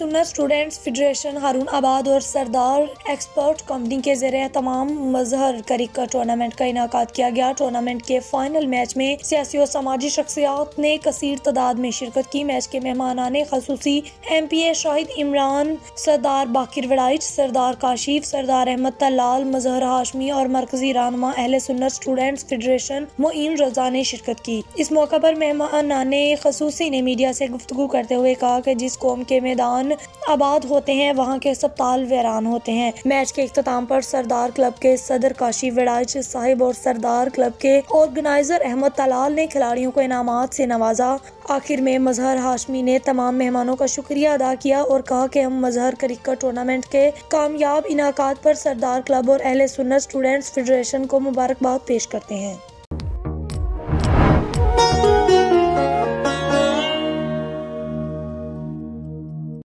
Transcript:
सुन्नत students federation हारून आबाद और सरदार एक्सपर्ट कंपनी के ज़रिए तमाम मजहर क्रिकेट टूर्नामेंट का इनाकाद किया गया। टूर्नामेंट के फाइनल मैच में सियासी और समाजी शख्सियात ने कसीर तादाद में शिरकत की। मैच के मेहमानाने खसूसी MPA शाहिद इमरान, सरदार बाकिर वड़ाइच, सरदार काशिफ, सरदार अहमद तलाल, मजहर हाशमी और मरकजी रहनुमा अहले सुन्नत स्टूडेंट्स फेडरेशन मोइन रजा ने शिरकत की। इस मौका पर मेहमानाने खसूसी ने मीडिया से गुफ्तगू करते हुए कहा कि जिस कौम के मैदान आबाद होते हैं वहाँ के अस्पताल वीरान होते हैं। मैच के इख्तिताम पर सरदार क्लब के सदर काशिफ वड़ाइच साहिब और सरदार क्लब के ऑर्गेनाइजर अहमद तलाल ने खिलाड़ियों को इनामात से नवाजा। आखिर में मजहर हाशमी ने तमाम मेहमानों का शुक्रिया अदा किया और कहा कि हम मजहर क्रिकेट टूर्नामेंट के कामयाब इनाकाद पर सरदार क्लब और अहले सुन्नत स्टूडेंट्स फेडरेशन को मुबारकबाद पेश करते हैं।